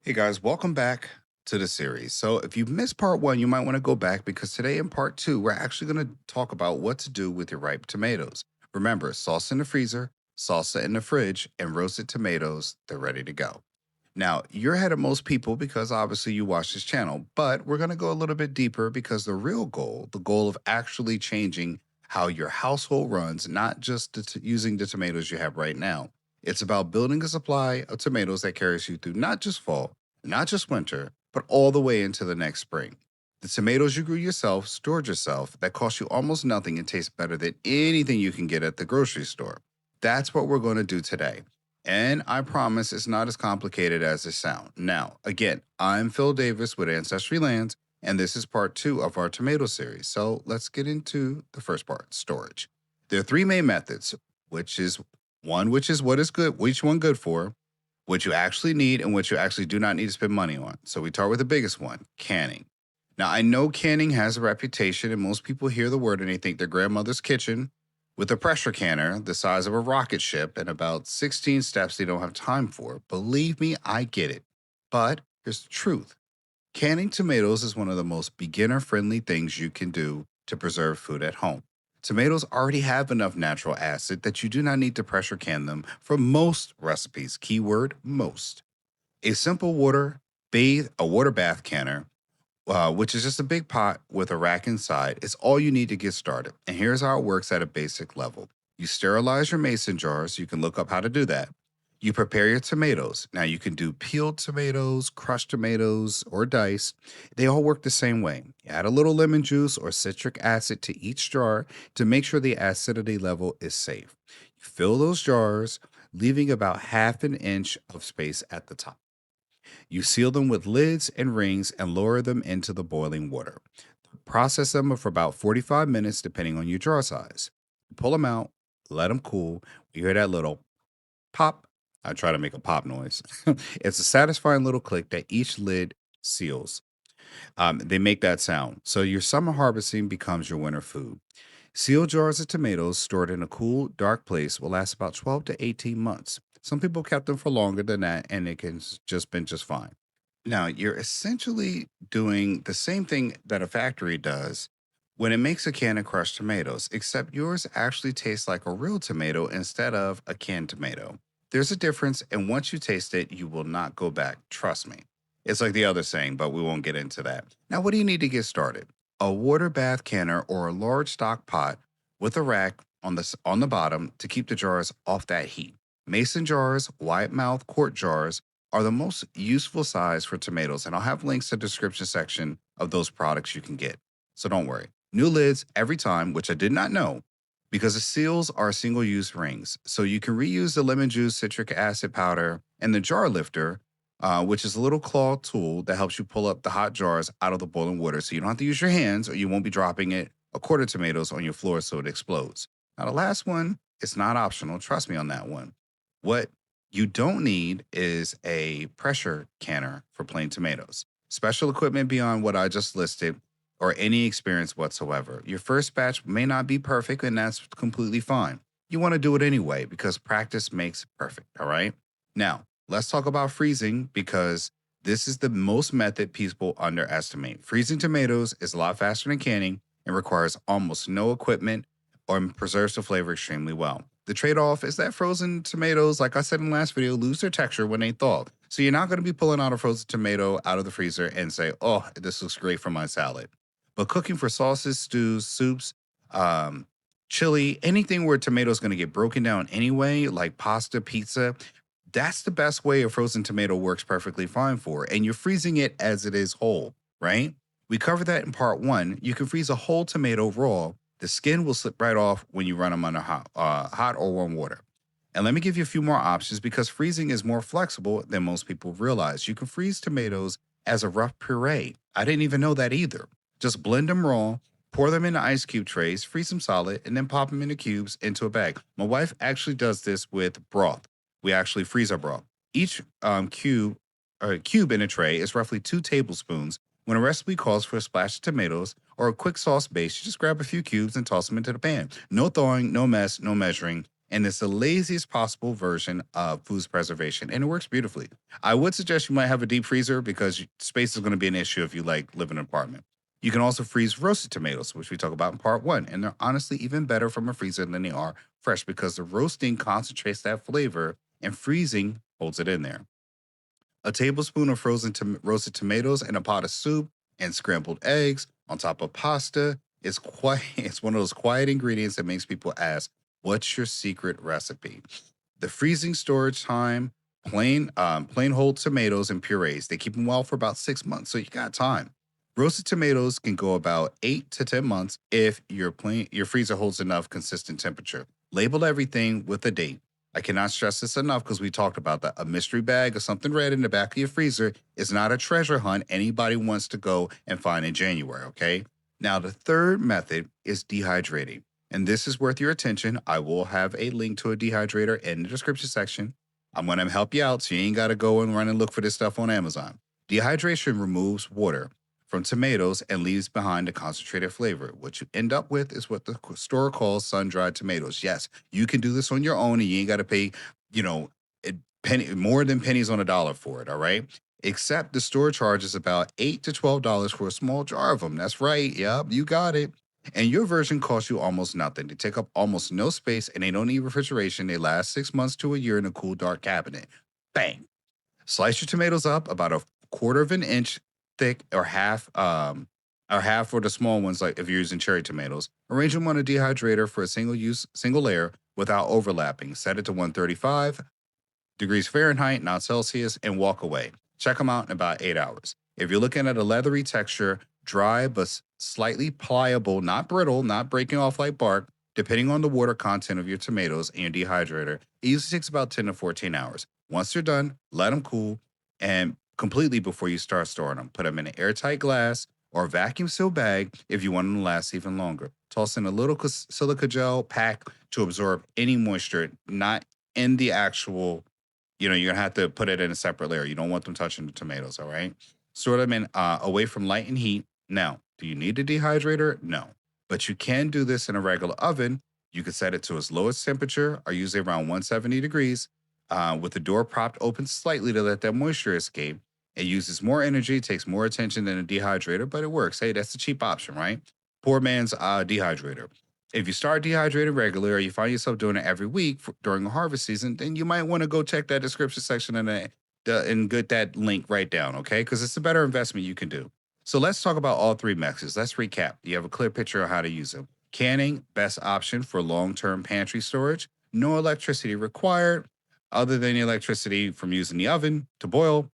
Hey guys, welcome back to the series. So, if you missed part one, you might want to go back because today in part two, we're actually going to talk about what to do with your ripe tomatoes. Remember, salsa in the freezer, salsa in the fridge, and roasted tomatoes, they're ready to go. Now, you're ahead of most people because obviously you watch this channel, but we're going to go a little bit deeper because the real goal, the goal of actually changing how your household runs, not just using the tomatoes you have right now. It's about building a supply of tomatoes that carries you through not just fall, not just winter, but all the way into the next spring. The tomatoes you grew yourself, stored yourself, that cost you almost nothing and taste better than anything you can get at the grocery store. That's what we're going to do today. And I promise it's not as complicated as it sounds. Now, again, I'm Phil Davis with Ancestry Lands, and this is part two of our tomato series. So let's get into the first part, storage. There are three main methods, which is what is good, which one good for, what you actually need, and what you actually do not need to spend money on. So we start with the biggest one, canning. Now, I know canning has a reputation, and most people hear the word and they think their grandmother's kitchen with a pressure canner the size of a rocket ship and about 16 steps they don't have time for. Believe me, I get it. But here's the truth. Canning tomatoes is one of the most beginner friendly things you can do to preserve food at home. Tomatoes already have enough natural acid that you do not need to pressure can them for most recipes. Keyword most. A simple water bath canner, which is just a big pot with a rack inside, is all you need to get started. And here's how it works at a basic level. You sterilize your mason jars. You can look up how to do that. You prepare your tomatoes. Now, you can do peeled tomatoes, crushed tomatoes, or diced. They all work the same way. You add a little lemon juice or citric acid to each jar to make sure the acidity level is safe. You fill those jars, leaving about half an inch of space at the top. You seal them with lids and rings and lower them into the boiling water. Process them for about 45 minutes, depending on your jar size. Pull them out, let them cool. You hear that little pop. I try to make a pop noise. It's a satisfying little click that each lid seals. They make that sound. So your summer harvesting becomes your winter food. Sealed jars of tomatoes stored in a cool, dark place will last about 12 to 18 months. Some people kept them for longer than that, and it can just been just fine. Now, you're essentially doing the same thing that a factory does when it makes a can of crushed tomatoes, except yours actually tastes like a real tomato instead of a canned tomato. There's a difference, and once you taste it, you will not go back. Trust me. It's like the other saying, but we won't get into that. Now, what do you need to get started? A water bath canner or a large stock pot with a rack on the bottom to keep the jars off that heat. Mason jars, wide mouth quart jars are the most useful size for tomatoes, and I'll have links to the description section of those products you can get. So don't worry. New lids every time, which I did not know, because the seals are single use rings. So you can reuse the lemon juice, citric acid powder, and the jar lifter, which is a little claw tool that helps you pull up the hot jars out of the boiling water. So you don't have to use your hands or you won't be dropping it a quart of tomatoes on your floor so it explodes. Now, the last one, it's not optional. Trust me on that one. What you don't need is a pressure canner for plain tomatoes. Special equipment beyond what I just listed or any experience whatsoever. Your first batch may not be perfect, and that's completely fine. You want to do it anyway because practice makes perfect, all right? Now, let's talk about freezing because this is the most method people underestimate. Freezing tomatoes is a lot faster than canning and requires almost no equipment or preserves the flavor extremely well. The trade off is that frozen tomatoes, like I said in the last video, lose their texture when they thaw. So you're not going to be pulling out a frozen tomato out of the freezer and say, oh, this looks great for my salad. But cooking for sauces, stews, soups, um, chili, anything where tomato is going to get broken down anyway, like pasta, pizza, that's the best way a frozen tomato works perfectly fine for. And you're freezing it as it is whole, right? We covered that in part one. You can freeze a whole tomato raw. The skin will slip right off when you run them under hot or warm water. And let me give you a few more options because freezing is more flexible than most people realize. You can freeze tomatoes as a rough puree. I didn't even know that either. Just blend them raw, pour them into ice cube trays, freeze them solid, and then pop them into cubes into a bag. My wife actually does this with broth. We actually freeze our broth. Each cube in a tray is roughly 2 tablespoons. When a recipe calls for a splash of tomatoes or a quick sauce base, you just grab a few cubes and toss them into the pan. No thawing, no mess, no measuring. And it's the laziest possible version of food preservation, and it works beautifully. I would suggest you might have a deep freezer because space is going to be an issue if you like live in an apartment. You can also freeze roasted tomatoes, which we talk about in part one, and they're honestly even better from a freezer than they are fresh because the roasting concentrates that flavor and freezing holds it in there. A tablespoon of roasted tomatoes in a pot of soup and scrambled eggs on top of pasta is quite it's one of those quiet ingredients that makes people ask, what's your secret recipe? The freezing storage time, plain whole tomatoes and purees. They keep them well for about 6 months, so you got time. Roasted tomatoes can go about 8 to 10 months if your freezer holds enough consistent temperature. Label everything with a date. I cannot stress this enough because we talked about that. A mystery bag or something red in the back of your freezer is not a treasure hunt anybody wants to go and find in January, okay? Now, the third method is dehydrating. And this is worth your attention. I will have a link to a dehydrator in the description section. I'm going to help you out so you ain't got to go and run and look for this stuff on Amazon. Dehydration removes water from tomatoes and leaves behind a concentrated flavor. What you end up with is what the store calls sun-dried tomatoes. Yes, you can do this on your own and you ain't got to pay, you know, more than pennies on a dollar for it, all right? Except the store charges about $8 to $12 for a small jar of them. That's right. Yep, you got it. And your version costs you almost nothing. They take up almost no space and they don't need refrigeration. They last 6 months to a year in a cool, dark cabinet. Bang. Slice your tomatoes up about a quarter of an inch thick or half for the small ones, like if you're using cherry tomatoes. Arrange them on a dehydrator for a single layer without overlapping. Set it to 135 degrees Fahrenheit, not Celsius, and walk away. Check them out in about 8 hours. If you're looking at a leathery texture, dry but slightly pliable, not brittle, not breaking off like bark, depending on the water content of your tomatoes and your dehydrator, it usually takes about 10 to 14 hours. Once they're done, let them cool and completely before you start storing them. Put them in an airtight glass or vacuum seal bag if you want them to last even longer. Toss in a little silica gel pack to absorb any moisture, not in the actual you're gonna have to put it in a separate layer. You don't want them touching the tomatoes, all right? Store them in away from light and heat. Now, do you need a dehydrator? No. But you can do this in a regular oven. You can set it to its lowest temperature, or usually around 170 degrees, with the door propped open slightly to let that moisture escape. It uses more energy, takes more attention than a dehydrator, but it works. Hey, that's the cheap option, right? Poor man's dehydrator. If you start dehydrating regularly or you find yourself doing it every week during the harvest season, then you might want to go check that description section and get that link right down, okay? Because it's a better investment you can do. So let's talk about all three methods. Let's recap. You have a clear picture of how to use them. Canning, best option for long-term pantry storage. No electricity required, other than the electricity from using the oven to boil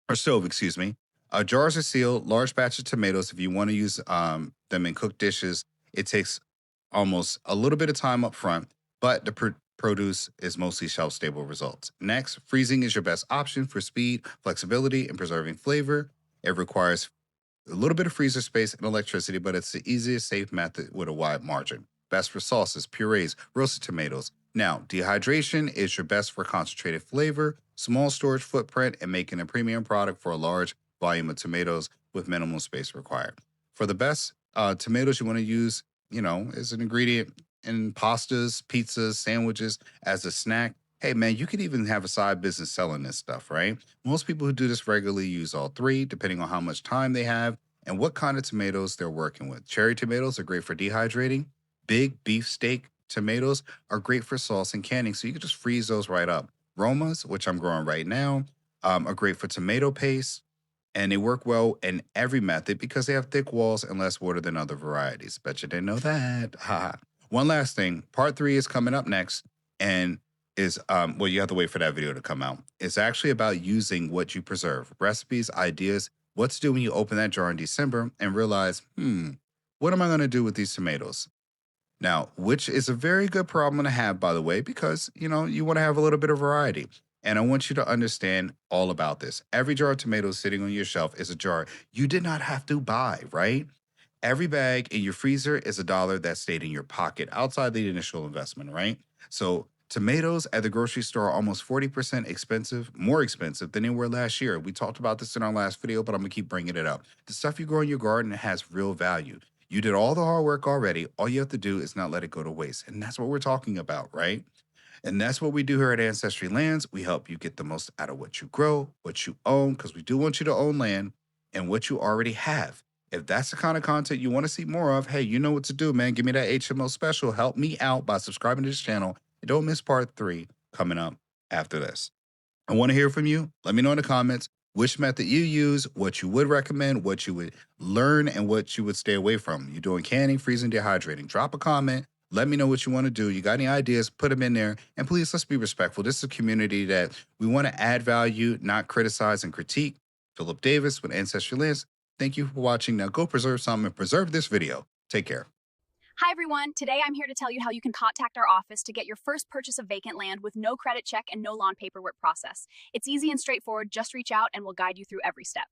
or stove, excuse me. Jars are sealed. Large batch of tomatoes. If you want to use them in cooked dishes, it takes almost a little bit of time up front, but the produce is mostly shelf stable results. Next, freezing is your best option for speed, flexibility, and preserving flavor. It requires a little bit of freezer space and electricity, but it's the easiest, safe method with a wide margin. Best for sauces, purees, roasted tomatoes. Now, dehydration is your best for concentrated flavor, small storage footprint, and making a premium product for a large volume of tomatoes with minimal space required. For the best tomatoes you want to use, as an ingredient in pastas, pizzas, sandwiches, as a snack. Hey, man, you could even have a side business selling this stuff, right? Most people who do this regularly use all three, depending on how much time they have and what kind of tomatoes they're working with. Cherry tomatoes are great for dehydrating. Big beefsteak tomatoes are great for sauce and canning, so you can just freeze those right up. Romas, which I'm growing right now, are great for tomato paste, and they work well in every method because they have thick walls and less water than other varieties. Bet you didn't know that. Ha. One last thing. Part three is coming up next, and is well, you have to wait for that video to come out. It's actually about using what you preserve, recipes, ideas, what to do when you open that jar in December and realize, what am I going to do with these tomatoes? Now, which is a very good problem to have, by the way, because you want to have a little bit of variety. And I want you to understand all about this. Every jar of tomatoes sitting on your shelf is a jar you did not have to buy, right? Every bag in your freezer is a dollar that stayed in your pocket outside the initial investment, right? So tomatoes at the grocery store are almost 40% more expensive than they were last year. We talked about this in our last video, but I'm gonna keep bringing it up. The stuff you grow in your garden has real value. You did all the hard work already. All you have to do is not let it go to waste. And that's what we're talking about, right? And that's what we do here at Ancestry Lands. We help you get the most out of what you grow, what you own, because we do want you to own land and what you already have. If that's the kind of content you want to see more of, hey, you know what to do, man. Give me that HMO special. Help me out by subscribing to this channel. And don't miss part 3 coming up after this. I want to hear from you. Let me know in the comments which method you use, what you would recommend, what you would learn, and what you would stay away from. You're doing canning, freezing, dehydrating. Drop a comment. Let me know what you want to do. You got any ideas, put them in there. And please, let's be respectful. This is a community that we want to add value, not criticize and critique. Philip Davis with Ancestry Lands. Thank you for watching. Now go preserve some and preserve this video. Take care. Hi everyone, today I'm here to tell you how you can contact our office to get your first purchase of vacant land with no credit check and no lawn paperwork process. It's easy and straightforward, just reach out and we'll guide you through every step.